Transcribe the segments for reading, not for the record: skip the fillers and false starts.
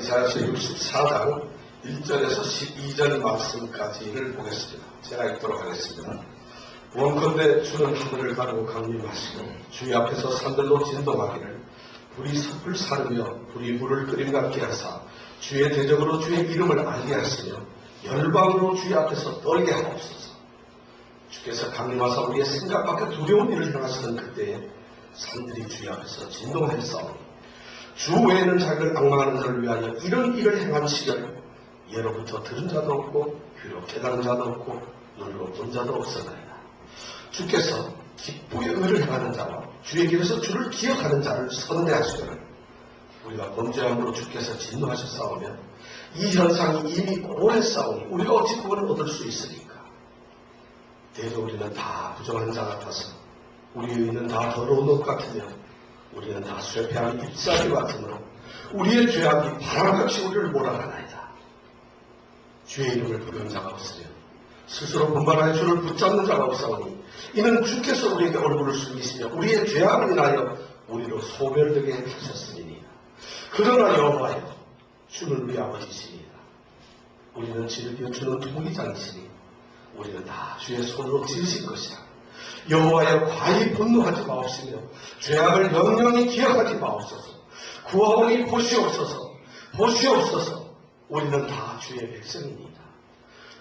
이사야서 64장 1절에서 12절 말씀까지를 보겠습니다. 제가 읽도록 하겠습니다. 원컨대 주는 하늘을 가르고 강림하시고 주의 앞에서 산들로 진동하기를 불이 숲을 사르며 불이 물을 끓임 같게 하사 주의 대적으로 주의 이름을 알게 하시며 열방으로 주의 앞에서 떨게 하옵소서. 주께서 강림하사 우리의 생각 밖에 두려운 일을 행하시던 그때에 산들이 주의 앞에서 진동하였사오니 주 외에는 자기를 앙망하는 자를 위하여 이런 일을 행한 시절 예로부터 들은 자도 없고 귀로 깨달은 자도 없고 눈으로 본 자도 없었나이다. 주께서 기쁘게 의를 행하는 자와 주의 길에서 주를 기억하는 자를 선대하시거늘 우리가 범죄함으로 주께서 진노하셨사오며 이 현상이 이미 오래 싸우니 우리가 어찌 그걸 얻을 수 있으리까. 대저 우리는 다 부정한 자 같아서 우리의 의는 다 더러운 옷 같으며 우리는 다 쇠폐한 잎사귀 같으므로 우리의 죄악이 바람같이 우리를 몰아가나이다. 주의 이름을 부르는 자가 없으며 스스로 분발하여 주를 붙잡는 자가 없사오니 이는 주께서 우리에게 얼굴을 숨기시며 우리의 죄악을 인하여 우리로 소멸되게 하셨으니이다. 그러나 여호와여 주는 우리 아버지시니이다. 우리는 지르기어 주는 통이장이시니 우리는 다 주의 손으로 지으신 것이다. 여호와여 과히 분노하지 마옵시며 죄악을 영영히 기억하지 마옵소서. 구하오니 보시옵소서. 보시옵소서. 우리는 다 주의 백성입니다.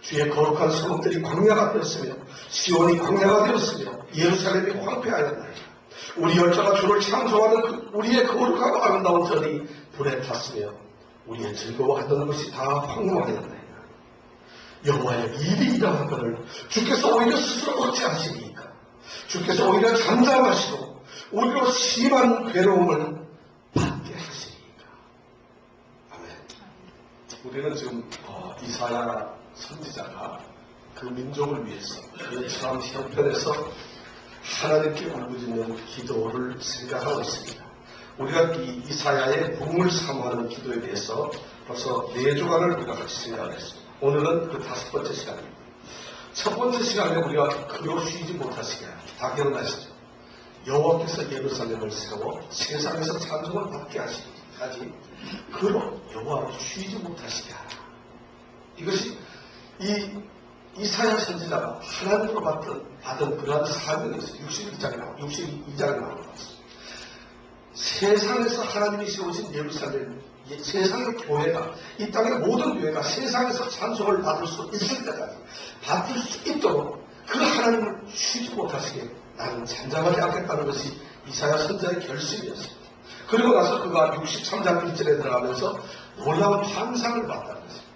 주의 거룩한 성읍들이 광야가 되었으며 시온이 광야가 되었으며 예루살렘이 황폐하였나이다. 우리 열자가 주를 창조하는 우리의 거룩하고 아름다운 전이 불에 탔으며 우리의 즐거워하던 것이 다 황무하였나이다. 여호와여 일이 일어나거늘 주께서 오히려 스스로 어찌하시니까. 주께서 오히려 잠잠하시고 우리로 심한 괴로움을 받게 하시니까. 아멘. 우리는 지금 이사야 선지자가 그 민족을 위해서 참 형편에서 하나님께 울부짖는 기도를 생각하고 있습니다. 우리가 이 이사야의 붕을 사모하는 기도에 대해서 벌써 4주간을 우리가 같이 생각했습니다. 오늘은 그 5번째 시간입니다. 첫 번째 시간에 우리가 그로 쉬지 못하시게 하라. 다 기억나시죠? 여호와께서 예루살렘을 세워 세상에서 찬송을 받게 하시기까지 그로 여호와로 쉬지 못하시게 하라. 이것이 이 이사야 선지자가 하나님으로 받은 그러한 사명이 있어요. 62장에 나오는 것입니다. 세상에서 하나님이 세우신 예루살렘, 세상의 교회가, 이 땅의 모든 교회가 세상에서 찬송을 받을 수 있을 때까지 받을 수 있도록 그 하나님을 쉬지 못하시게 나는 잠잠하지 않겠다는 것이 이사야 선지자의 결심이었습니다. 그리고 나서 그가 63장 1절에 들어가면서 놀라운 환상을 봤다는 것입니다.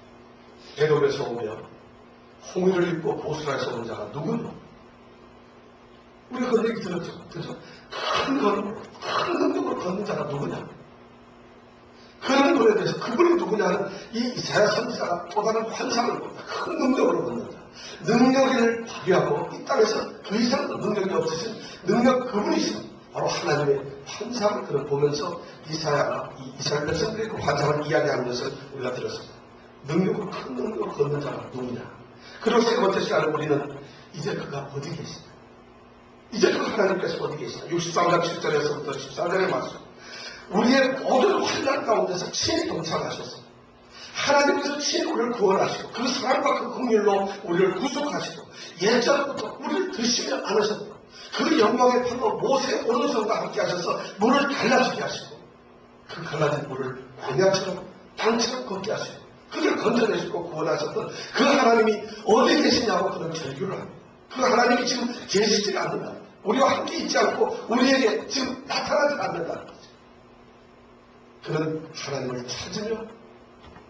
에돔에서 오며 홍의를 입고 보스라에서 온 자가 누구냐? 우리가 그런 얘기 들었죠. 그죠? 큰 능력으로 걷는 자가 누구냐? 그런 것에 대해서 그분이 누구냐는 이 이사야 선지자가 또 다른 환상을 본다. 큰 능력으로 걷는 자. 능력을 발휘하고 이 땅에서 그 이상 능력이 없으신 능력 그분이신 바로 하나님의 환상을 그를 보면서 이사야가 이스라엘 백성들의 그 환상을 이야기하는 것을 우리가 들었습니다. 능력으로 큰 능력으로 걷는 자가 누구냐? 그리고 세 번째 시간에 우리는 이제 그가 어디 계시냐? 이제 그 하나님께서 어디 계시냐? 63장 7절에서부터 14절의 말씀. 우리의 모든 환난 가운데서 친히 동참하셔서 하나님께서 친히 우리를 구원하시고 그 사랑과 그 긍휼로 우리를 구속하시고 예전부터 우리를 드시며 안으셨고 그 영광의 팔로 모세의 오른손과 함께 하셔서 물을 갈라지게 하시고 그 갈라진 물을 광야처럼 땅처럼 걷게 하시고 그를 건져내시고 구원하셨던 그 하나님이 어디 계시냐고 그런 절규를 합니다. 그 하나님이 지금 계시지가 않는다. 우리와 함께 있지 않고 우리에게 지금 나타나지 않는다는 거죠. 그런 하나님을 찾으며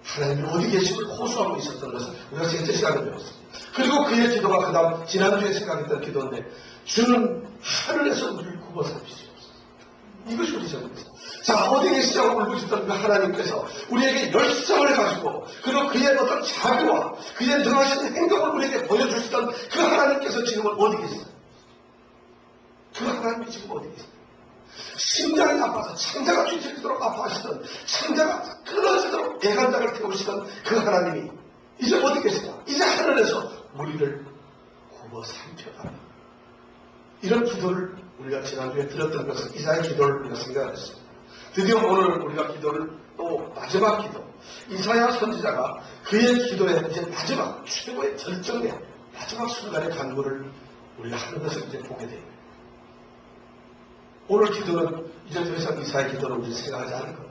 하나님이 어디 계심을 호소하고 있었던 것을 우리가 셋째 시간에 배웠습니다. 그리고 그의 기도가 그 다음 지난주에 생각했던 기도인데 주는 하늘에서 우리를 굽어 살피시옵소서. 이것이 우리 전부입니다. 자, 어디 계시냐고 울부짖던 그 하나님께서 우리에게 열성을 가지고 그리고 그의 어떤 자비와 그의 능하신 행동을 우리에게 보여주시던 그 하나님께서 지금은 어디 계시냐? 그 하나님이 지금 어디 계시냐? 심장이 아파서 창자가 뒤집히도록 아파하시던 창자가 끊어지도록 애간장을 태우시던 그 하나님이 이제 어디 계시냐? 이제 하늘에서 우리를 굽어 살펴라. 이런 기도를 우리가 지난주에 들었던 것은 이사야의 기도를 우리가 생각했습니다. 드디어 오늘 우리가 기도를 또 마지막 기도, 이사야 선지자가 그의 기도의 이제 마지막 최고의 절정의 마지막 순간의 간구를 우리가 하는 것을 이제 보게 됩니다. 오늘 기도는 이제 더 이상 이사야의 기도를 우리 생각하지 않을 겁니다.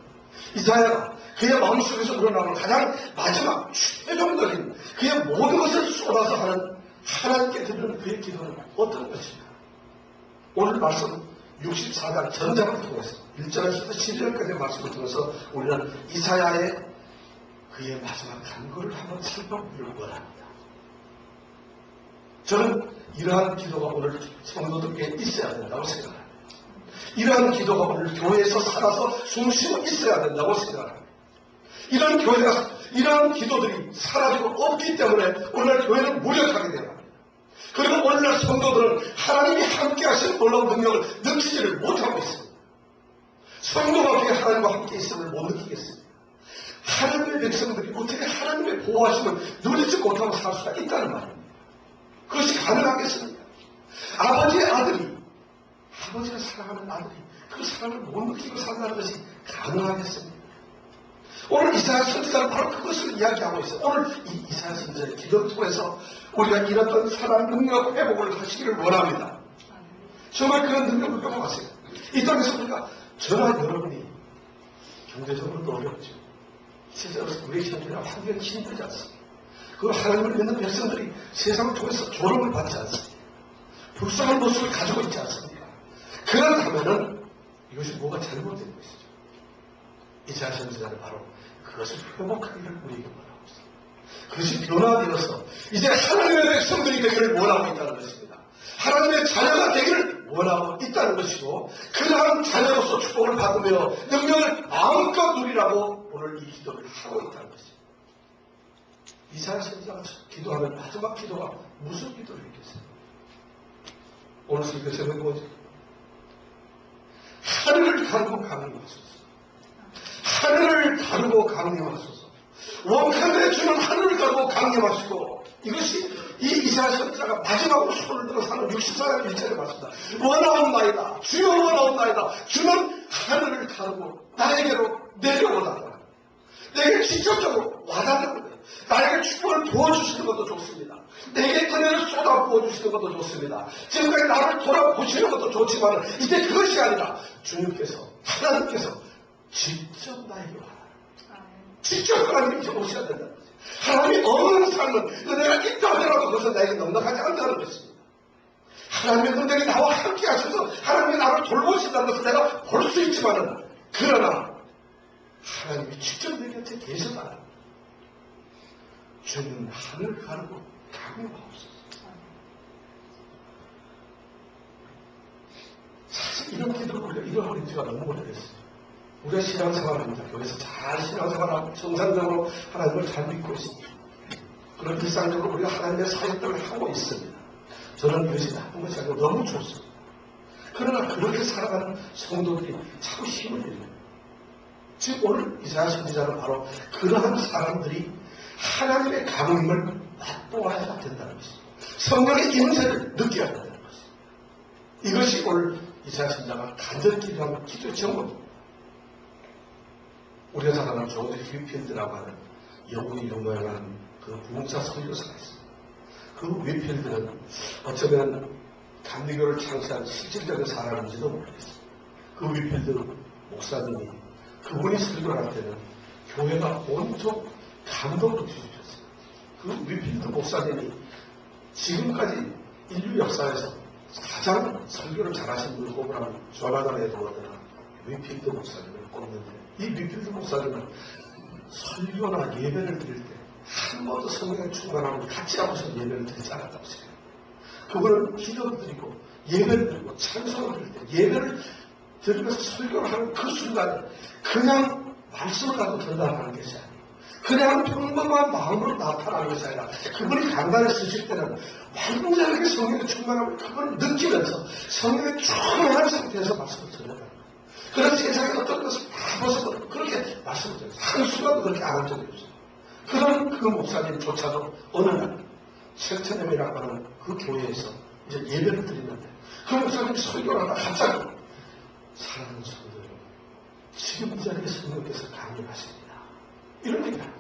이사야가 그의 마음속에서 우러나오는 가장 마지막 최종적인 그의 모든 것을 쏟아서 하는 하나님께 드리는 그의 기도는 어떤 것인가? 오늘 말씀 64장 전장을 통해서 1절에서 11절까지의 말씀을 통해서 우리는 이사야의 그의 마지막 간구를 한번 살펴보기를 원합니다. 저는 이러한 기도가 오늘 성도들께 있어야 된다고 생각합니다. 이러한 기도가 오늘 교회에서 살아서 숨쉬고 있어야 된다고 생각합니다. 이러한 기도들이 사라지고 없기 때문에 오늘날 교회는 무력하게 되어갑니다. 그리고 오늘날 성도들은 하나님이 함께 하신 놀라운 능력을 느끼지를 못하고 있습니다. 성도가 어떻게 하나님과 함께 있음을 못 느끼겠습니다. 하나님의 백성들이 어떻게 하나님의 보호하심을 누리지 못하고 살 수가 있다는 말입니다. 그것이 가능하겠습니까? 아버지가 사랑하는 아들이 그 사랑을 못 느끼고 산다는 것이 가능하겠습니까? 오늘 이사야 선지자는 바로 그것을 이야기하고 있어요. 오늘 이 이사야 선지자의 기도를 통해서 우리가 이랬던 사랑 능력 회복을 하시기를 원합니다. 정말 그런 능력을 회복하세요. 이 땅에서 우리가 저나 여러분이 경제적으로도 어렵죠. 실제로 우리 형편이나 환경이 힘들지 않습니다. 그리고 하나님을 믿는 백성들이 세상을 통해서 조롱을 받지 않습니다. 불쌍한 모습을 가지고 있지 않습니까? 그렇다면은 이것이 뭐가 잘못된 것이죠. 이사야 선지자는 바로 그것을 회복하기를 우리에게 원하고 있습니다. 그것이 변화되어서 이제 하나님의 백성들이 되기를 원하고 있다는 것입니다. 하나님의 자녀가 되기를 원하고 있다는 것이고 그러한 자녀로서 축복을 받으며 능력을 마음껏 누리라고 오늘 이 기도를 하고 있다는 것입니다. 이사야 선지자가 기도하는 마지막 기도가 무슨 기도를 했겠어요? 오늘 설교 제목이 뭐죠? 하늘을 가르고 강림하소서. 하늘을 가르고 강림하소서. 원칸에 주는 하늘을 가르고 강림하시고 이것이 이 이사야 선지자가 마지막으로 손을 들어서 하는 64장 1절에 맞습니다. 원하옵나이다. 주여 원하옵나이다. 주는 하늘을 가르고 나에게로 내려오다. 내게 직접적으로 와달라는 거예요. 나에게 축복을 부어주시는 것도 좋습니다. 내게 은혜를 쏟아 부어주시는 것도 좋습니다. 지금까지 나를 돌아보시는 것도 좋지만 이제 그것이 아니라 주님께서 하나님께서 직접 나에게 와라. 직접 하나님께 오셔야 된다는 거죠. 하나님이 없는 삶은 은혜가 있다 하더라도 그것은 나에게 넉넉하지 않다는 것입니다. 하나님의 은혜가 나와 함께 하셔서 하나님이 나를 돌보신다는 것을 내가 볼 수 있지만은 그러나 하나님이 직접 내 곁에 계셔라. 주는 하늘을 가르고 강림하옵소서. 사실 이런 기도를 우리가 잃어버린 지가 너무 오래됐어요. 우리가 신앙생활합니다. 교회에서 잘 신앙생활하고 정상적으로 하나님을 잘 믿고 있습니다. 그런 일상적으로 우리가 하나님의 사역들을 하고 있습니다. 저는 이것이 나쁜 것이 아니고 너무 좋습니다. 그러나 그렇게 살아가는 성도들이 자꾸 힘을 잃어요. 지금 오늘 이사야 선지자는 바로 그러한 사람들이 하나님의 강림을 맛보아야 된다는 것입니다. 성령의 임재를 느껴야 된다는 것입니다. 이것이 오늘 이사야 선지자가 간절히 기도하는 기도의 제목입니다. 우리가 잘 아는 조지 휘필드라고 하는 영국의 유명한 그 부흥사 선교사가 있습니다. 그 휘필드는 어쩌면 감리교를 창시한 실질적인 사람인지도 모르겠어요. 그 휘필드 목사님이 그분이 설교를 할 때는 교회가 온통 감동을 주셨어요. 그 휘필드 목사님이 지금까지 인류 역사에서 가장 설교를 잘하신 분을 꼽으라면 조나단 에드워드나 휘필드 목사님을 꼽는데 이 휘필드 목사님은 설교나 예배를 드릴 때 한 번도 성령의 충만함을 같이 하고서 예배를 드리지 않았다고 생각해요. 그분은 기도를 드리고 예배를 드리고 찬송을 드릴 때 예배를 드리면서 설교를 하는 그 순간에 그냥 말씀을 가지고 전달하는 것이 아니에요. 그냥 평범한 마음으로 나타나는 것이 아니라 그분이 간단히 쓰실 때는 완전하게 성령의 충만함을 그분을 느끼면서 성령의 충만한 상태에서 말씀을 전해요. 그런 세상에 어떤 것을 다 벗어도 그렇게 말씀을 드려요. 한순간도 그렇게 안 한 적이 없어요. 그런 그 목사님조차도 어느 날 셀트넴이라고 하는 그 교회에서 이제 예배를 드리는데 그 목사님이 설교를 하다 갑자기 사랑하는 성도들 지금 이 자리에 성령께서 강림하십니다. 이런 얘기를 합니다.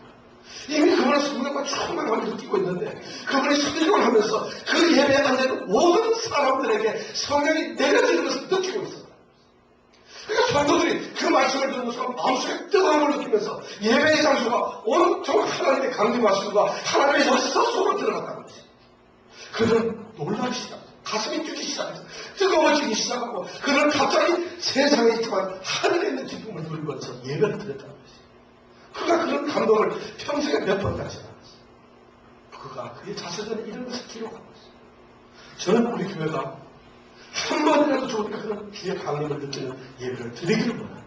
이미 그분은 성령과 충만함을 느끼고 있는데 그분이 설교를 하면서 그 예배에 앉아있는 모든 사람들에게 성령이 내려지는 것을 느끼고 있습니다. 그러니까 성도들이 그 말씀을 듣는 순간 마음속에 뜨거움을 느끼면서 예배의 장소가 온통 하나님의 강림하심과 하나님의 역사 속으로 들어갔다는 것입니다. 그들은 놀라기 시작합니다. 가슴이 뛰기 시작합니다. 뜨거워지기 시작하고 그들은 갑자기 세상에 있지만 하늘에 있는 기쁨을 누리면서 예배를 드렸다는 것입니다. 그가 그런 감동을 평생에 몇 번 가지 않았어요. 그가 그의 자서전에 이런 것을 기록하고 있어요. 저는 우리 교회가 한 번이라도 좋으니까 그런 귀의 강림을 느끼는 예배를 드리기를 원합니다.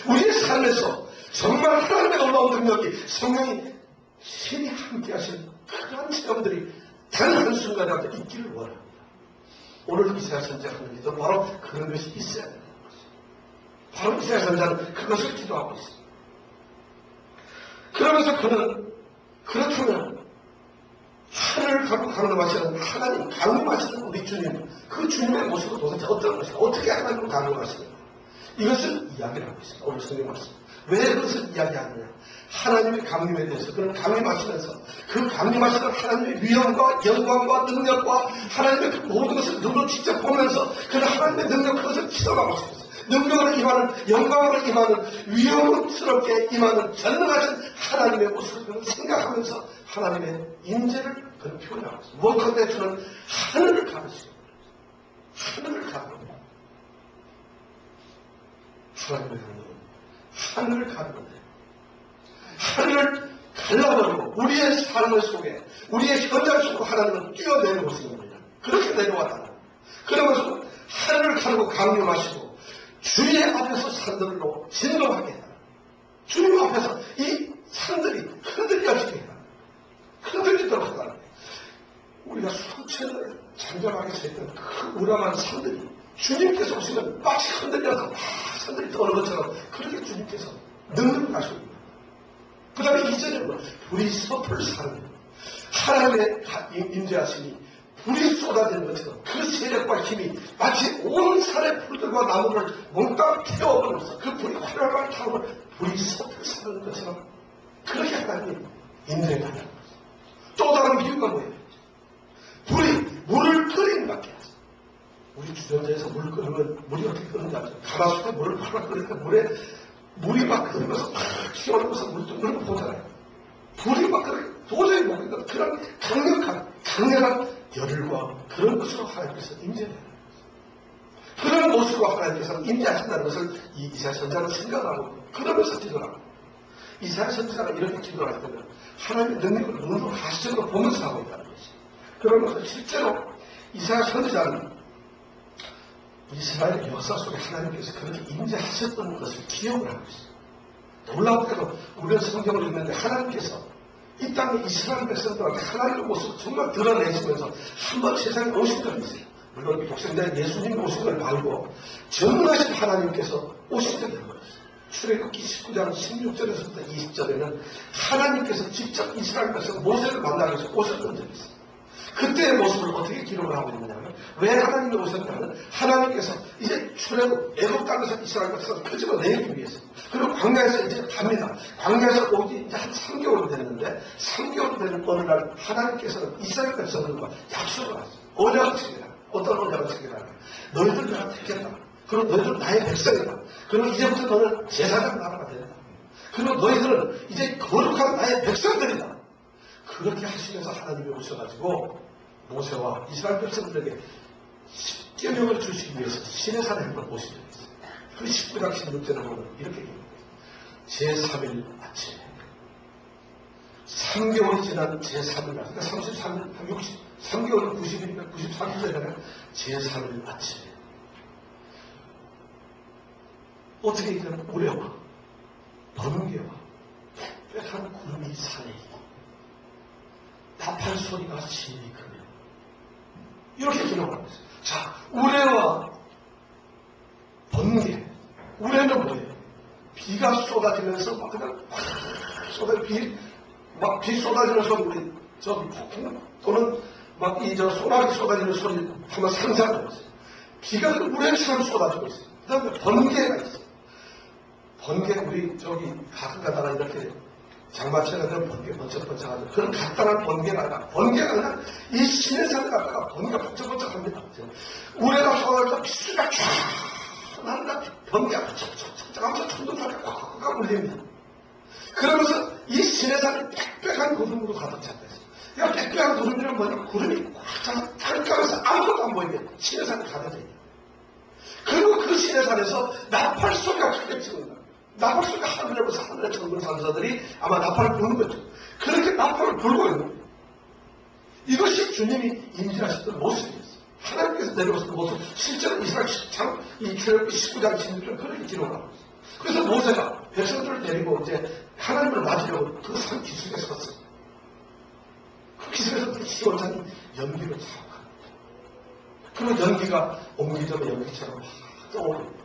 우리의 삶에서 정말 하나님의 놀라운 능력이 성령이 신이 함께 하신 그러한 체험들이 단 한순간이라도 있기를 원합니다. 오늘 이사야 선지자하는 기도 바로 그런 것이 있어야 되는 것입니다. 바로 이사야 선지자는 그것을 기도하고 있습니다. 그러면서 그는 그렇다면 하늘을 갖고 강림하시는 하나님, 강림하시는 우리 주님, 그 주님의 모습은 도대체 어떤 것인가? 어떻게 하나님을 강림하시는가? 이것을 이야기를 하고 있습니다. 오늘 성경 말씀. 왜 그것을 이야기하느냐? 하나님의 강림에 대해서 그는 강림하시면서 그 강림하시는 하나님의 위엄과 영광과 능력과 하나님의 그 모든 것을 눈으로 직접 보면서 그는 하나님의 능력 그것을 기도하고 싶었어요. 능력으로 임하는, 영광으로 임하는, 위험스럽게 임하는 전능하신 하나님의 모습을 그는 생각하면서 하나님의 임재를 그는 표현하고 있습니다. 무엇보다 저는 하늘을 가르치고 하늘을 가르치고 하나님의 능력은 하늘을 가르는데 하늘을 갈라버리고 우리의 삶 속에 우리의 현장 속으로 하나님은 뛰어내려오시는 겁니다. 그렇게 내려왔다. 그러면서 하늘을 가르고 강림하시고 주의 앞에서 산들로 진동하게 해라. 주님 앞에서 이 산들이 흔들려지게 해라. 흔들리도록 하라. 우리가 수천을 잠잠하게 서 있던 그 우람한 산들이 주님께서 오시면 마치 흔들려서 막 산들이 떠오르는 것처럼 그렇게 주님께서 능력을 가시고 있습니다. 그 다음에 이제는 불이 섭을 사는 하나님의 임재하심이 불이 쏟아지는 것처럼 그 세력과 힘이 마치 온 산의 풀들과 나무를 몽땅 태워버리면서 그 불이 활활활 타고 불이 섭을 사는 것처럼 그렇게 하나님이 임재를 하는 것입니다. 또 다른 비유가 뭐예요? 불이 물을 끓이는 밖에 없어요. 우리 주전자에서 물을 끓이면 물이 어떻게 끓는지 알죠? 가마솥에 물을 팔아 끓이니까 물이 막 끓으면서 막 튀어나오면서 물을 끓는 거 보잖아요. 불이 막 도저히 못 끓는 그런 강력한 열과 그런 것으로 하나님께서 임재해요. 그런 모습으로 하나님께서 임재하신다는 것을 이 이사야 선지자는 생각하고 그러면서 기도하고 이사야 선지자가 이렇게 기도할 때는 하나님의 능력을 눈으로 가시적으로 보면서 하고 있다는 것이죠. 그러면서 실제로 이사야 선지자는 이스라엘 역사 속에 하나님께서 그렇게 임재하셨던 것을 기억을 하고 있습니다. 놀랍게도 우리는 성경을 읽는데 하나님께서 이 땅에 이스라엘 백성들한테 하나님의 모습을 정말 드러내시면서 한 번 세상에 오신 적이 있어요. 물론 독생자인 예수님 오신 걸 말고 전능하신 하나님께서 오신 적이 한 번 있어요. 출애굽기 19장 16절에서부터 20절에는 하나님께서 직접 이스라엘 백성 모세를 만나기 위해서 오셨던 적이 있어요. 그때의 모습을 어떻게 기록을 하고 있느냐면 왜 하나님이 오셨냐면 하나님께서 이제 출애굽 애굽 땅에서 이스라엘 백성을 끄집어내기 위해서 그리고 광야에서 이제 갑니다. 광야에서 오기 이제 한 3개월 됐는데 3개월 되는 어느 날 하나님께서는 이스라엘 백성들과 약속을 하셨어요. 언약을 지키라. 어떤 언약을 지키라. 너희들 내가 택했다. 그리고 너희들 나의 백성이다. 그리고 이제부터 너는 제사장 나라가 된다. 그리고 너희들은 이제 거룩한 나의 백성들이다. 그렇게 하시면서 하나님이 오셔가지고 모세와 이스라엘 백성들에게 십계명을 주시기 위해서 시내산에 한번 오신 적이 있어요. 그 19장 16절에 보면 이렇게 얘기합니다. 제3일 아침에 3개월이 지난 제3일 그러니까 33일, 3개월은 90일이니까 93일이잖아요. 제3일 아침에 어떻게 얘기하면 우레와 번개와 빽빽한 구름이 산에 있고 나팔 소리가 심히 크며 이렇게 기록하고 있어요. 자, 우레와 번개. 우레는 뭐예요? 비가 쏟아지면서 막 그냥 비 쏟아지는 소리 우리 저기 폭풍 또는 막 이 저 소나기 쏟아지는 소리 한번 상상하고 있어요. 비가 우레처럼 쏟아지고 있어요. 그 다음에 번개가 있어요. 번개가 우리 저기 가끔 가다가 이렇게 장마철에 그런 번개 번쩍번쩍하죠. 그런 간단한 번개가 아니라 번개가 그냥 이 시내산에 갔다가 번개가 번쩍번쩍합니다. 우레가 쏘아서 비수가 쫙 난다. 번개가 번쩍번쩍 하면서 천둥까지 꽉꽉 울립니다. 그러면서 이 시내산이 빽빽한 구름으로 가득 찼다. 야, 빽빽한 구름이란 뭐냐? 구름이 꽉 깜깜해서 아무것도 안 보이게 시내산이 가득해. 그리고 그 시내산에서 나팔 소리가 크게 치는다. 나팔 소리가 하늘에 보면서 하늘의 천군 산사들이 아마 나팔을 부는 거죠. 그렇게 나팔을 불고 있는 거예요. 이것이 주님이 임재하셨던 모습이었어요. 하나님께서 내려오셨던 모습. 실제로 이스라엘 이 출애굽기 19장 16절 그렇게 기록하고 있어요. 그래서 모세가 백성들을 데리고 이제 하나님을 맞으려고 그 산 기슭에 섰어요. 그 기슭에서 그 시원한 연기를 타고 그리고 연기가 옮기자면 연기처럼 떠오릅니다.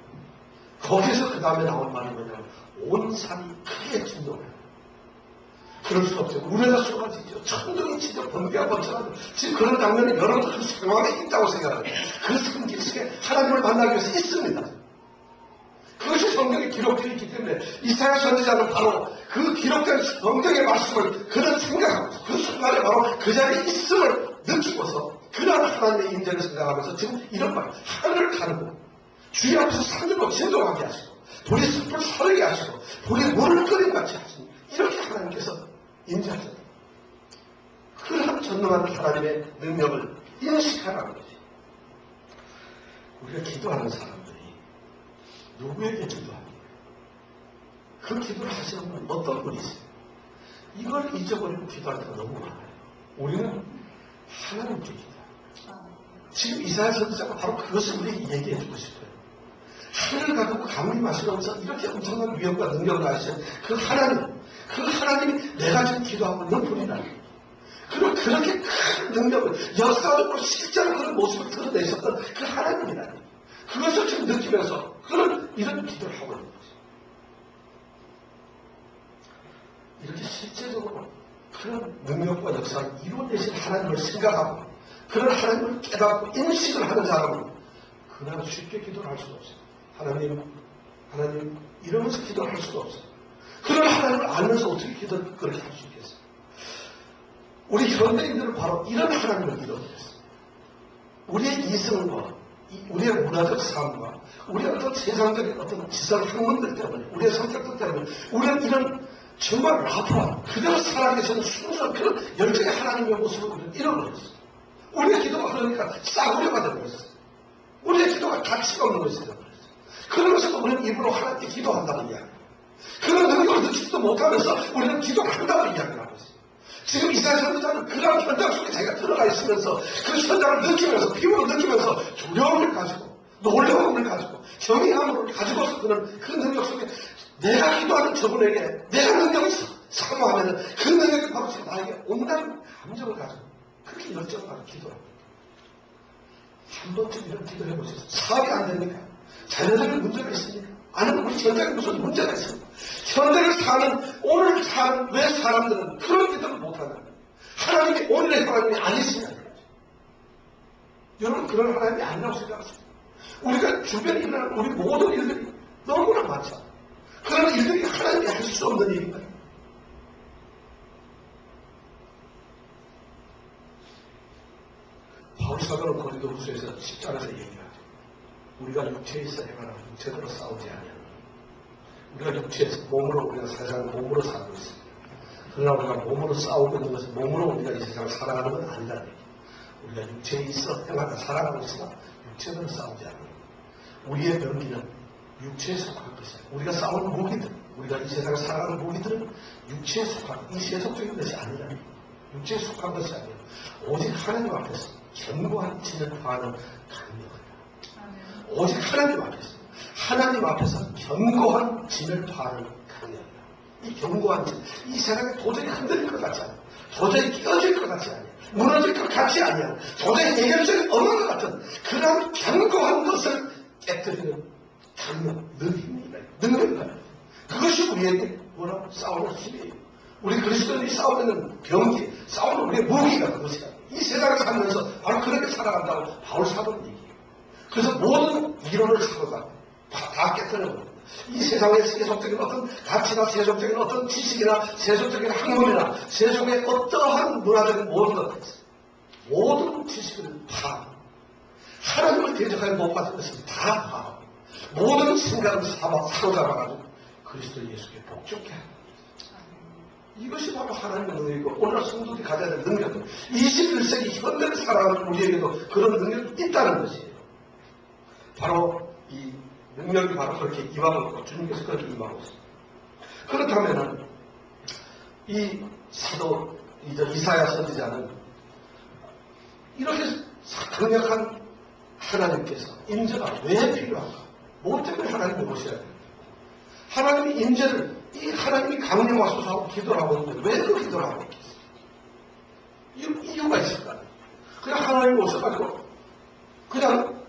거기서 그 다음에 나온 말이 뭐냐면 온 산이 크게 진동해요. 그럴 수 없죠. 우레가 쏟아지죠. 천둥이 치죠. 번개가 번쩍하죠. 지금 그런 장면이 여러분 그 상황에 있다고 생각합니다. 그 산기슭에 하나님을 만나기 위해서 있습니다. 그것이 성경에 기록되어 있기 때문에 이사야 선지자는 바로 그 기록된 성경의 말씀을 그는 생각하고 그 순간에 바로 그 자리에 있음을 느끼고서 그날 하나님의 임재를 생각하면서 지금 이런 말 하늘을 가르고 주의 앞에서 산으로 진동하게 하시고 불이 숲을 서르게 하시고 불이 물을 끓임같이 하시고 이렇게 하나님께서 임재하셨다. 그런 전능한 하나님의 능력을 인식하라는 거지. 우리가 기도하는 사람들이 누구에게 기도합니까? 그 기도를 하시는 분은 어떤 분이 있어요? 이걸 잊어버리고 기도할 때가 너무 많아요. 우리는 하나님께 기도해요. 지금 이사야 선지자가 바로 그것을 우리에게 얘기해 주고 싶어요. 하늘을 가지고 강림하시면서 이렇게 엄청난 위엄과 능력을 가지신 그 하나님이 내가 지금 기도하고 있는 분이라는 거예요. 그리고 그렇게 큰 능력을 역사적으로 실제로 그런 모습을 드러내셨던 그 하나님이라는 거예요. 그것을 지금 느끼면서 이런 기도를 하고 있는 거죠. 이렇게 실제적으로 그런 능력과 역사를 이루어내신 하나님을 생각하고 그런 하나님을 깨닫고 인식을 하는 사람은 그냥 쉽게 기도를 할 수가 없어요. 하나님 이러면서 기도를 할 수가 없어요. 그런 하나님을 알면서 어떻게 기도를 그렇게 할 수 있겠어요? 우리 현대인들은 바로 이런 하나님을 잃어버렸어요. 우리의 이성과 우리의 문화적 삶과 우리의 어떤 세상적인 어떤 지상 학문들 때문에 우리의 성격들 때문에 우리는 이런 정말 라프한 그대로 살아계시는 순수한 그런 열정의 하나님의 모습을 우리는 잃어버렸어요. 우리의 기도가 그러니까 싸구려가 되어버렸어요. 우리의 기도가 가치가 없는 것이 되어버렸어요. 그러면서도 우리는 입으로 하나님께 기도한다는 이야기. 그런 능력을 느끼지도 못하면서 우리는 기도를 한다는 이야기를 하고 있어요. 지금 이사야 선지자는 그런 현장 속에 자기가 들어가 있으면서 그 현장을 느끼면서 피부로 느끼면서 두려움을 가지고 놀라움을 가지고 경외함을 가지고서 그는 그 능력 속에 내가 기도하는 저분에게 내가 능력을 사모하면 그 능력이 바로 지금 나에게 온다는 감정을 가지고 그렇게 열정을 가지고 기도합니다. 한 번쯤 이런 기도 해보세요. 사업이 안 됩니까? 자녀들의 문제가 있습니까? 아니면 우리 현장에 무슨 문제가 있습니까? 현대를 사는 오늘 사는 왜 사람들은 그런 기도를 못하는 거예요? 하나님이 오늘의 하나님이 아니시냐? 여러분 그런 하나님이 아니라고 생각하세요. 우리가 주변에 일어나는 우리 모든 일들이 너무나 많죠. 그런 일들이 하나님이 할 수 없는 일인가요? 바울 사도는 고린도후서에서 10장에서 얘기하죠. 우리가 육체에서 행하나 육체대로 싸우지 아니하노니 우리가 육체에서 몸으로 우리가 세상을 몸으로 살고 있습니다. 그러나 우리가 몸으로 싸우고 있는 것은 몸으로 우리가 이 세상을 살아가는 건 아니라는 얘기죠. 우리가 육체에 있어 행하나 살아가고 있으나 육체대로 싸우지 않아요. 우리의 병기는 육체에 속한 것이야. 우리가 싸우는 무기들, 우리가 이 세상을 살아가는 무기들은 육체에 속한 이 세속적인 것이 아니라 육체에 속한 것이 아니라 오직 하나님 앞에서 견고한 진을 파하는 강력하다. 오직 하나님 앞에서 견고한 진을 파하는 강력하다. 이 견고한 진, 이 세상에 도저히 흔들릴 것 같지 않아. 도저히 깨어질 것 같지 않아. 무너질 것 같지 않아. 도저히 해결책이 없는 것 같은 그런 견고한 것을 깨뜨리는 강력, 능력이다. 그것이 우리에게 뭐라고 싸우는 힘이에요. 우리 그리스도인이 싸우는 병기, 싸우는 우리의 무기가 그것이다. 이 세상을 살면서 바로 그렇게 살아간다고 바울 사도는 얘기해요. 그래서 모든 이론을 사고가 다 깨뜨려버립니다. 이 세상의 세속적인 어떤 가치나 세속적인 어떤 지식이나 세속적인 학문이나 세속의 어떠한 문화적인 모든 지식을 다 하나님을 대적하여 못 받은 것을 다 모든 생각을 사로잡아가지고 그리스도 예수께 복종케 합니다. 이것이 바로 하나님의 능력이고 오늘 성도들이 가져야 될 능력은 21세기 현대를 살아가는 우리에게도 그런 능력이 있다는 것이에요. 바로 이 능력이 바로 그렇게 임하고 있고 주님께서 그렇게 임하고 있습니다. 그렇다면 이 사도 이사야 선지자는 이렇게 강력한 하나님께서 임재가 왜 필요한가? 뭐 때문에 하나님을 모셔야 됩니까? 하나님의 임재를 이 하나님이 강림하소서 하고 기도를 하고 있는데 왜 그 기도를 하고 있겠어요? 이유가 있을까요? 그냥 하나님이 오셔가지고 그냥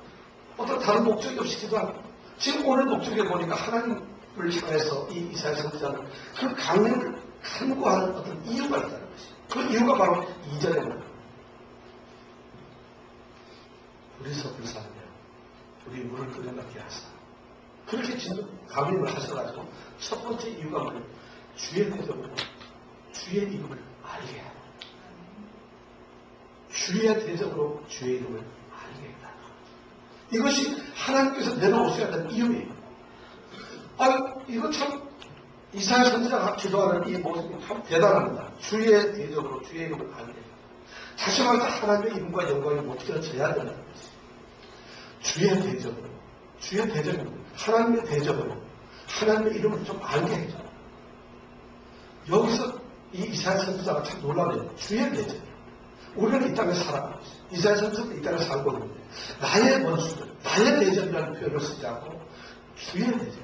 어떤 다른 목적이 없이 기도하고 지금 오늘 목적에 보니까 하나님을 향해서 이 이사야 선지자는 그 강림을 간구하는 어떤 이유가 있다는 것이죠. 그 이유가 바로 2절에 보면 우리서 불사하며 우리 물을 끓여먹게 하사 그렇게 강림을 하셔가지고 첫 번째 이유가 뭐예요? 주의 대접으로 주의 이름을 알게 하라. 주의 대접으로 주의 이름을 알게 했다. 이것이 하나님께서 내려오셔야 되는 이유예요. 이거 참 이사야 선지자가 기도하는 이 모습이 참 대단합니다. 주의 대접으로 주의 이름을 알게 했다. 다시 말해서 하나님의 이름과 영광이 못들어져야 된다는 것이죠. 주의 대접으로 하나님의 대접으로 하나님의 이름을 좀 알게 해줘. 여기서 이 이사야 선지자가 참 놀라네요. 주의 대접. 우리는 이 땅에 살아가고 있어요. 이사야 선지자도 이 땅에 살고 있는데 나의 원수들, 나의 대접이라는 표현을 쓰지 않고 주의 대접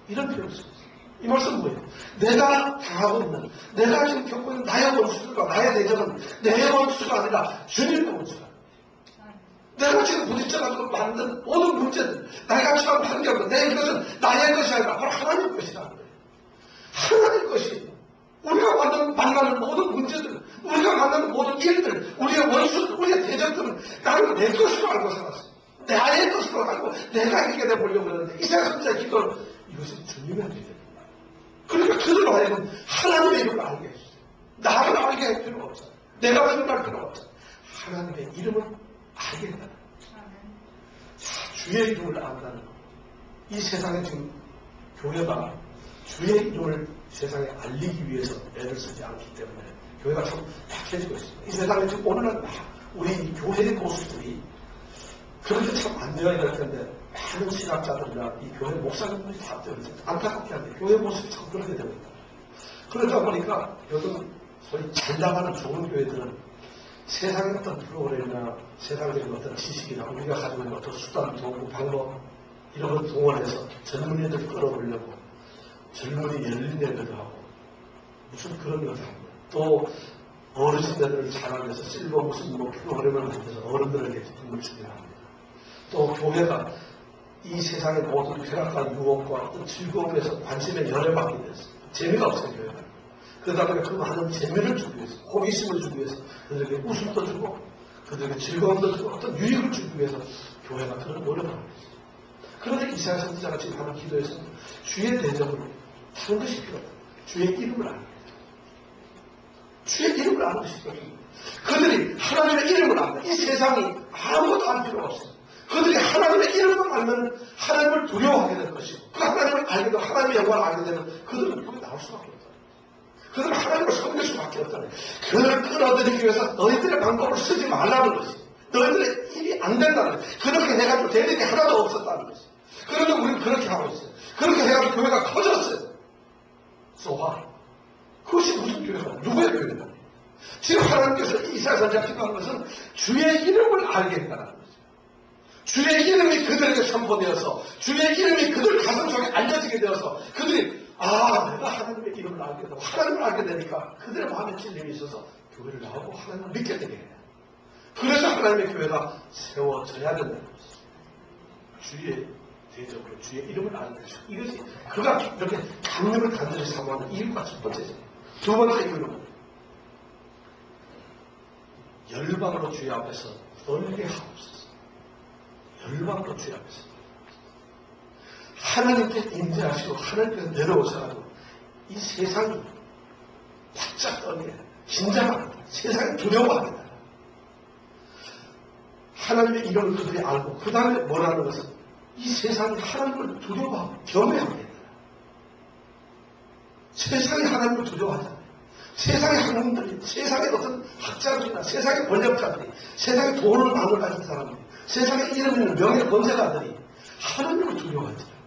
이런 표현을 쓰고 있어요. 이 말씀은 뭐예요? 내가 당하고 있는, 내가 지금 겪고 있는 나의 원수들과 나의 대접은 내 원수가 아니라 주님의 원수가. 내가 지금 부딪혀가지고 만든 모든 문제들, 내가 처한 환경들, 내 것은 나의 것이 아니라 바로 하나님 것이라는 거예요. 하나님 것이 우리가 만나는 모든 문제들, 우리가 만나는 모든 일들, 우리의 원수들, 우리의 대적들은 나는 내 것으로 알고 살았어. 나의 것으로 알고 내가 이기게 되보려고 하는데 이사야 선지자의 기도는 이것은 주님의 대접입니다. 그러니까 그들로 하여금 하나님의 이름을 알게 해주세요. 나를 알게 할 필요가 없어요. 내가 생각할 필요가 없어요. 하나님의 이름을 알게 된다는 주의 이름을 안다는 것. 이 세상에 지금 교회가 주의 이름을 세상에 알리기 위해서 애를 쓰지 않기 때문에 교회가 참 약해지고 있습니다. 이 세상에 지금 오늘날 우리 교회의 모습들이 그렇게 참 안 되어야 될 텐데 많은 신학자들이나 이 교회 목사님들이 다 때문에 안타깝게 한데 교회 모습이 참 그렇게 됩니다. 그러다 보니까 요즘 소위 잘 나가는 좋은 교회들은 세상의 어떤 프로그램이나 세상적인 어떤 지식이나 우리가 가지고 있는 어떤 수단, 도구, 방법 이런 걸 동원해서 젊은이들 끌어오려고 젊은이 열린 예배도 하고 무슨 그런 것도 하고 또 어르신들을 자라기 위해서 실버 무슨 프로그램을 만들어서 어른들에게 기쁨을 주기도 합니다. 또 교회가 이 세상의 모든 쾌락과 유혹과 어떤 즐거움에서 관심에 열애받게 됐어요. 재미가 없어요, 교회가. 그러다 보니까 그 많은 재미를 주기 위해서, 호기심을 주기 위해서, 그들에게 웃음도 주고, 그들에게 즐거움도 주고, 어떤 유익을 주기 위해서 교회가 그런 노력을 하고 있어요. 그런데 이사야 선지자가 지금 하는 기도에서는 주의 대접으로 다른 것이 필요하다. 주의 이름을 아는 거예요. 주의 이름을 아는 것이 필요해요. 그들이 하나님의 이름을 안다. 이 세상이 아무것도 알 필요가 없어요. 그들이 하나님의 이름을 알면 하나님을 두려워하게 될 것이고, 그 하나님을 알게 되면 하나님의 영광을 알게 되면 그들은 여기 나올 수밖에 없다. 그들은 하나님을 섬길 수밖에 없다. 그들을 끌어들이기 위해서 너희들의 방법을 쓰지 말라는 것이. 너희들의 일이 안 된다는 것이. 그렇게 해가지고 될 일이 하나도 없었다는 것이. 그런데 우리는 그렇게 하고 있어요. 그렇게 해가지고 교회가 커졌어요. 소화. 그것이 무슨 교회가, 누구의 교회인가? 지금 하나님께서 이사야 선지자가 기도한 것은 주의 이름을 알게 했다는 거죠. 주의 이름이 그들에게 선포되어서 주의 이름이 그들 가슴 속에 알려지게 되어서 그들이 내가 하나님의 이름을 알게 되고 하나님을 알게 되니까 그들의 마음에 찔림이 있어서 교회를 나오고 하나님을 믿게 되게 해요. 그래서 하나님의 교회가 세워져야 된다는 것이죠. 주의 대적으로 주의 이름을 아는 것이죠. 이것이 그가 이렇게 강림을 간절히 사모하는 이유가 첫 번째죠. 두 번째 이유는 열방으로 주의 앞에서 떨게 하옵소서. 열방으로 주의 앞에서. 하나님께 임재하시고 하나님께서 내려오셔가지고 이 세상이 바짝 떨게 긴장합니다. 세상이 두려워합니다. 하나님의 이름을 그들이 알고 그 다음에 뭐라는 것은 이 세상이 하나님을 두려워하고 경외합니다. 세상이 하나님을 두려워하잖아요. 세상의 하나님들이, 세상의 어떤 학자들이나 세상의 권력자들이, 세상의 돈을 많이 가진 사람들이, 세상에 이름 있는 명예 권세가들이 하나님을 두려워하잖아요.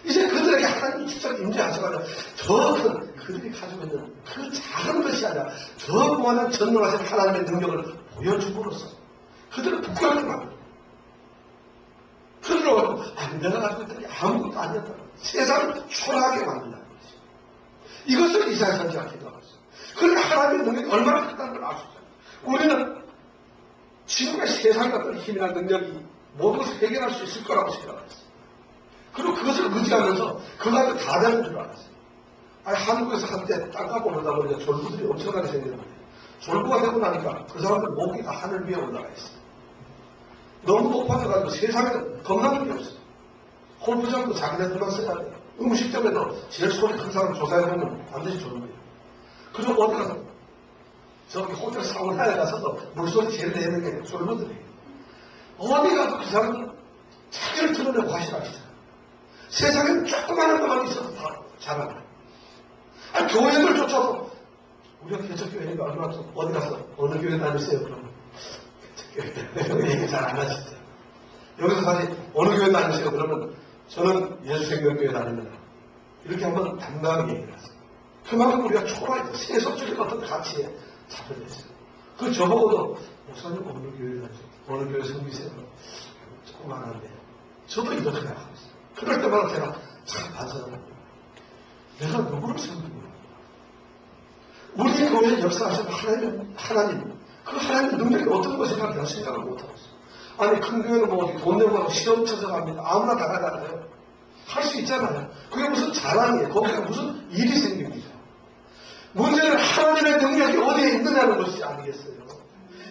이제 그들에게 하나님이 직접 임재하셔가지고 더 큰, 그들이 가지고 있는 그 작은 것이 아니라 더 무한한 전능하신 하나님의 능력을 보여줌으로써 그들을 부끄럽게 만들어요. 그들로 내가 가지고 있던 게 아무것도 아니었다. 세상을 초라하게 만든다는 것이죠. 이것을 이사야 선지자가 기도하고 있어요. 그러니까 하나님의 능력이 얼마나 크다는 걸 알 수 있어요. 우리는 지금의 세상 같은 힘이나 능력이 모든 것을 해결할 수 있을 거라고 생각했어요. 그리고 그것을 의지하면서 그거한테 다 되는 줄 알았어요. 아니, 한국에서 한때 땅 갖고 오다 보니까 졸부들이 엄청나게 생기는 거예요. 졸부가 되고 나니까 그 사람들 목이 다 하늘 위에 올라가 있어요. 너무 높아져가지고 세상에는 겁나는 게 없어요. 골프장도 자기네들만 써야 돼요. 음식점에도 제일 소리 큰 사람 조사해보면 반드시 졸부예요. 그리고 어디 가서 저기 호텔 사우나에 가서도 물소리 제일 내는 게 졸부들이에요. 어디 가서 그 사람은 자기를 드러내고 하시라시잖아요. 세상에는 조그마한 것만 있어도 다 잘하나. 아니, 교회를 쫓아서, 우리가 개척교회니까 얼마나 좀, 어디 가서, 어느 교회 다니세요, 그러면. 개척교회. 얘기 잘 안 하시죠. 여기서 다시, 어느 교회 다니세요, 그러면, 저는 예수생명교회 다닙니다. 이렇게 한번 당당하게 얘기를 하세요. 그만큼 우리가 초라해서 세속적인 어떤 가치에 잡혀있어요. 그 저보고도, 목사님 어느 교회 다니세요? 어느 교회 섬기세요? 조그만한데. 저도 이렇게 생각하고 있어요. 그럴 때마다 제가 참 반성합니다. 내가 누구를 섬기구나. 우리 교회에 역사하신 하나님, 그 하나님 능력이 어떤 것인가 내가 생각을 못하고 있어요. 아니, 큰 교회는 뭐 돈 내고 하고 시험 쳐서갑니다. 아무나 나가잖아요. 할 수 있잖아요. 그게 무슨 자랑이에요. 거기에 무슨 일이 생깁니다. 문제는 하나님의 능력이 어디에 있느냐는 것이 아니겠어요.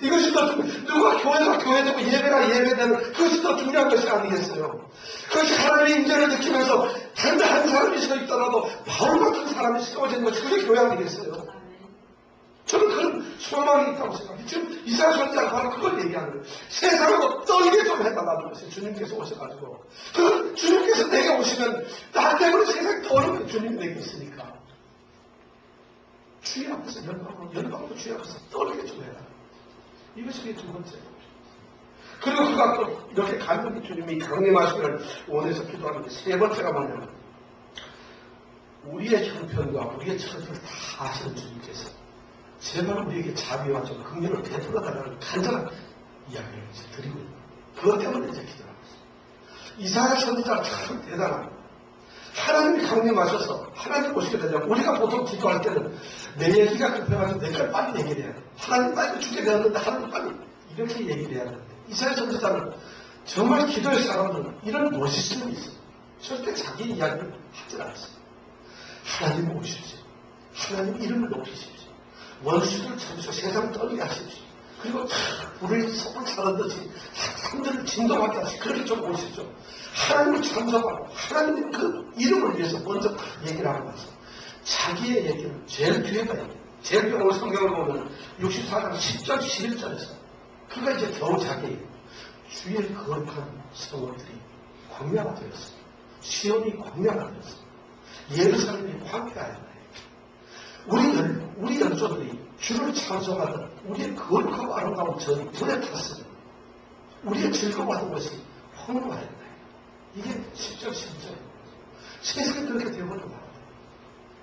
이것이 더 누가 교회가 교회되고 예배가 예배되는 그것이 더 중요한 것이 아니겠어요. 그것이 하나님의 임재를 느끼면서 단 한 사람이 서 있더라도 바울 같은 사람이 세워지는 것이 그게 교회 아니겠어요. 저는 그런 소망이 있다고 생각해요. 지금 이사야 선지자가 바로 그걸 얘기하는 거예요. 세상으로 떨게 좀 해달라는 것이에요. 주님께서 오셔가지고. 그 주님께서 내게 오시면 나 때문에 세상이 떠는 거예요. 주님이 내게 있으니까. 주의 앞에서 열방으로 주의 앞에서 떨게 좀 해라. 이것이 두 번째. 그리고 그가 또 이렇게 간절히 주님이 강림하시기를 원해서 기도하는 게 세 번째가 뭐냐면 우리의 형편과 우리의 처지를 다 아시는 주님께서 제발 우리에게 자비와 좀 긍휼을 베풀어달라는 간절한 이야기를 이제 드리고 있는 그것 때문에 이제 기도하고 있습니다. 이사야 선지자가 참 대단합니다. 하나님이 강림하셔서 하나님 오시게 되냐면 우리가 보통 기도할 때는 내 얘기가 급해가지고 내가 빨리 얘기를 해야 돼. 하나님 빨리 죽게 되었는데 하나님 빨리 이렇게 얘기를 해야 되는데 이사야 선지자는 정말 기도의 사람들은 이런 멋있음이 있어요. 절대 자기 이야기를 하지 않았어요. 하나님 오십시오. 하나님 이름을 높이십시오. 원수를 참으시고 세상 떨게 하십시오. 그리고 불을 속을 사르듯이 사람들을 진동하게 하시고 그렇게 좀 오십시오. 하나님을 찬송하고 하나님 그 이름을 위해서 먼저 얘기를 하고 나서 자기의 얘기는 제일 뒤에가 얘기해요. 제일 뒤에 오늘 성경을 보면 64장 10절 11절에서 그가 이제 겨우 자기 주의 거룩한 성읍들이 광야가 되었습니다. 시온이 광야가 되었습니다. 예루살렘이 광야였나요? 우리 연조들이 주를 찬송하던 우리의 거룩하고 아름다운 전이 불에 탔으면 우리의 즐거워하던 것이 황홀하였나요? 이게 10절 11절 세상이 그렇게 되어버린 말이에요.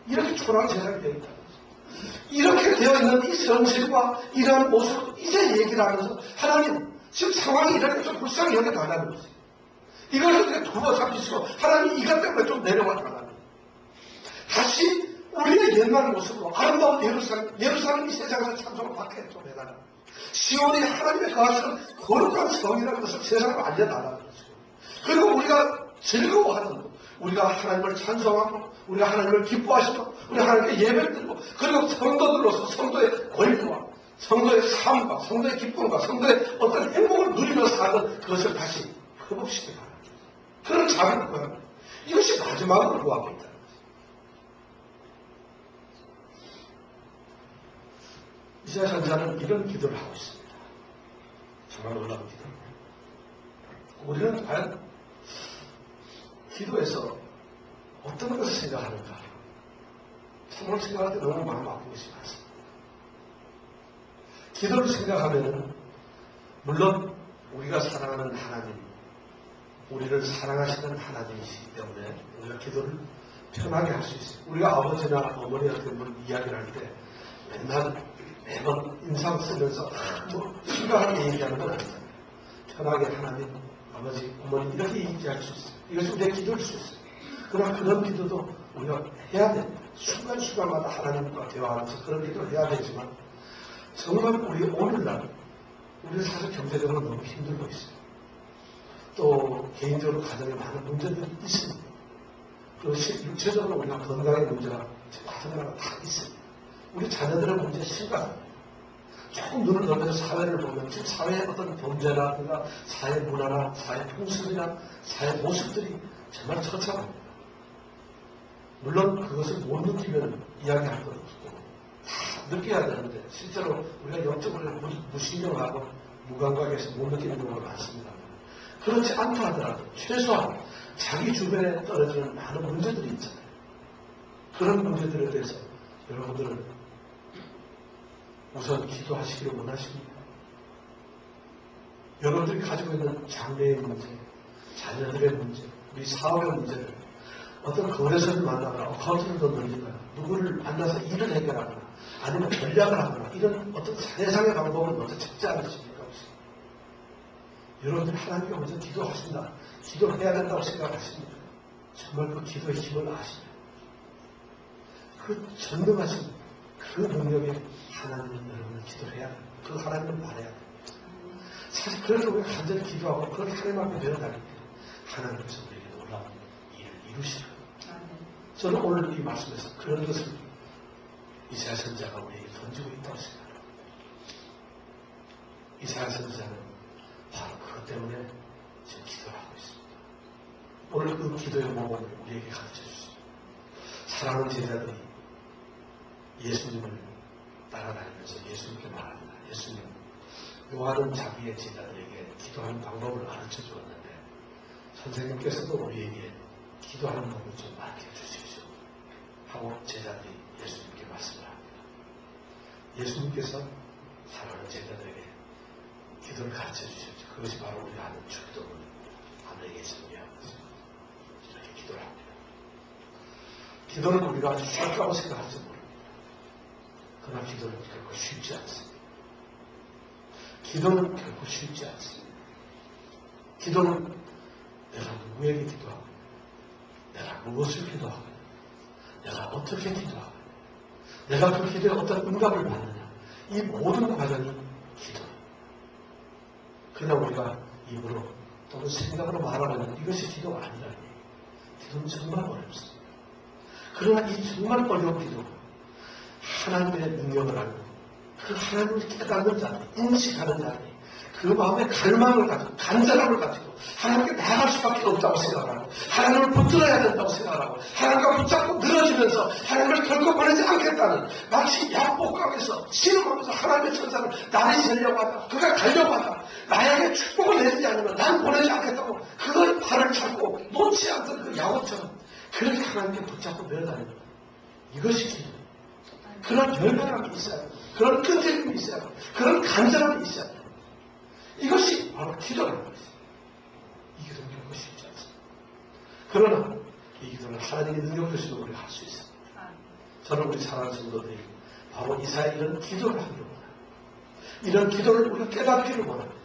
이렇게 초라한 세상이 되어 있다는 거죠. 이렇게 되어 있는 이 현실과 이러한 모습을 이제 얘기를 하면서 하나님 지금 상황이 이렇게 좀 불쌍히 여겨달라는 거지. 이걸 어떻게 두어 잡히시고 하나님 이것 때문에 좀 내려와 달라는 거예요. 다시 우리의 옛날 모습으로 아름다운 예루살렘이 세상에서 찬송을 받게 좀 해달라는 거예요. 시온이 하나님의 거하시는 거룩한 성이라는 것을 세상으로 알려달라는 거죠. 그리고 우리가 즐거워하는 것, 우리가 하나님을 찬송하고 우리가 하나님을 기뻐하시고 우리가 하나님께 예배를 드리고 그리고 성도들로서 성도의 권리와 성도의 삶과 성도의 기쁨과 성도의 어떤 행복을 누리며 사는 그것을 다시 회복시키기 바랍니다. 그런 자비를 구합니다. 이것이 마지막으로 구하고 있다. 이사야 선지자는 이런 기도를 하고 있습니다. 정말 놀라운 기도. 우리는 과연 기도에서 어떤 것을 생각하는가? 참으로 생각할 때 너무 마음 아픈 것이 많습니다. 기도를 생각하면 물론 우리가 사랑하는 하나님, 우리를 사랑하시는 하나님이시기 때문에 우리가 기도를 편하게 할 수 있어요. 우리가 아버지나 어머니한테 뭘 이야기를 할 때 매번 인상 쓰면서 심각하게 얘기하는 건 아니잖아요. 편하게 하나님, 아버지, 어머니 이렇게 얘기할 수 있어요. 이것이 우리의 기도일 수 있어요. 그러나 그런 기도도 우리가 해야 됩니다. 순간순간마다 하나님과 대화하면서 그런 기도를 해야 되지만 정말 우리 오늘날 우리는 사실 경제적으로 너무 힘들고 있어요. 또 개인적으로 가정에 많은 문제들이 있습니다. 또 육체적으로 우리가 건강의 문제가 가정마다 다 있습니다. 우리 자녀들의 문제 심각합니다. 조금 눈을 넓혀서 사회를 보면 지금 사회의 어떤 범죄라든가 사회 문화나 사회 풍습이나 사회 모습들이 정말 처참합니다. 물론 그것을 못 느끼면 이야기할 것 없고 다 느껴야 되는데 실제로 우리가 영적으로 무신경하고 무감각해서 못 느끼는 경우가 많습니다. 그렇지 않다 하더라도 최소한 자기 주변에 떨어지는 많은 문제들이 있잖아요. 그런 문제들에 대해서 여러분들은 우선 기도하시기를 원하십니까? 여러분들이 가지고 있는 장래의 문제, 자녀들의 문제, 우리 사업의 문제를 어떤 거래소를 만나거나 어카운트를 더 늘리거나 누구를 만나서 일을 해결하거나 아니면 전략을 하거나 이런 어떤 세상의 방법을 먼저 찾지 않으십니까? 여러분들이 하나님께 먼저 기도하신다. 기도를 해야 된다고 생각하십니까? 정말 그 기도의 힘을 아시나요? 그 전능하신 그 능력에 하나님은 여러분을 기도를 해야 됩니다. 그 하나님을 말해야 됩니다. 사실 그래서 우리가 간절히 기도하고 그렇게 하나님 앞에 내려다닐 때 하나님께서 우리에게 놀라운 일을 이루시는 저는 오늘 이 말씀에서 그런 것을 이사야 선지자가 우리에게 던지고 있다고 생각합니다. 이사야 선지자는 바로 그것 때문에 지금 기도를 하고 있습니다. 오늘 그 기도의 모범을 우리에게 가르쳐 주십니다. 사랑하는 제자들이 예수님을 따라다니면서 예수님께 말합니다. 예수님, 요한은 자기의 제자들에게 기도하는 방법을 가르쳐 주었는데 선생님께서도 우리에게 기도하는 방법을 좀 가르쳐 주십시오. 하고 제자들이 예수님께 말씀을 합니다. 예수님께서 사랑하는 제자들에게 기도를 가르쳐 주셨죠. 그것이 바로 우리가 하는 축도는 하늘에게 정리하는 것입니다. 이렇게 기도를 합니다. 기도는 우리가 아주 쉽다고 생각할지 모릅니다. 그러나 기도는 결코 쉽지 않습니다. 기도는 결코 쉽지 않습니다. 기도는 내가 누구에게 기도하고 내가 무엇을 기도하고 내가 어떻게 기도하고 내가 그 기도에 어떤 응답을 받느냐 이 모든 과정이 기도입니다. 그냥 우리가 입으로 또는 생각으로 말하면 이것이 기도가 아니라는 얘기예요. 기도는 정말 어렵습니다. 그러나 이 정말 어려운 기도 하나님의 능력을 알고 그 하나님을 깨닫는 자들, 인식하는 자들이 그 마음의 갈망을 가지고 간절함을 가지고 하나님께 나아갈 수밖에 없다고 생각하고 하나님을 붙들어야 된다고 생각하고 하나님과 붙잡고 늘어지면서 하나님을 결코 버리지 않겠다는 마치 약복강에서 씨름하면서 하나님의 천사를 나를 세려고 하다 그가 가려고 하다 나에게 축복을 내리지 않으면 난 보내지 않겠다고 그걸 발을 잡고 놓지 않던 그 야곱처럼 그렇게 하나님께 붙잡고 내려다니는 이것이 기도. 그런 열망함이 있어야 돼요. 그런 끈질김이 있어야 돼요. 그런 간절함이 있어야 돼요. 이것이 바로 기도라는 것이죠. 이 기도는 결코 쉽지 않습니다. 그러나 이 기도는 하나님의 능력을 주시면 우리가 할 수 있습니다. 저는 우리 사랑하는 성도들이 바로 이사야 이런 기도를 하기를 원합니다. 이런 기도를 우리가 깨닫기를 원합니다.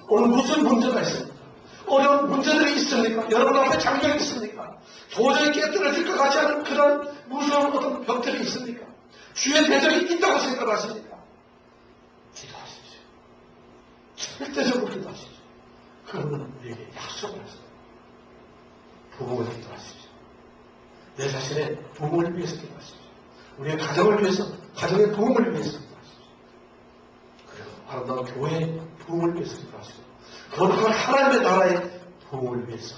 오늘 무슨 문제가 있습니까? 어려운 문제들이 있습니까? 여러분 앞에 장벽이 있습니까? 도저히 깨뜨려질 것 같지 않은 그런 무서운 어떤 벽들이 있습니까? 주의 대적이 있다고 생각하십니까? 기도하십시오. 절대적으로 기도하십시오. 그러면 우리에게 약속을 하세요. 부흥을 기도하십시오. 내 자신의 부흥을 위해서 기도하십시오. 우리의 가정을 위해서, 가정의 부흥을 위해서 기도하십시오. 그리고 아름다운 교회의 부흥을 위해서 기도하십시오. 거룩한 하나님의 나라의 부흥을 위해서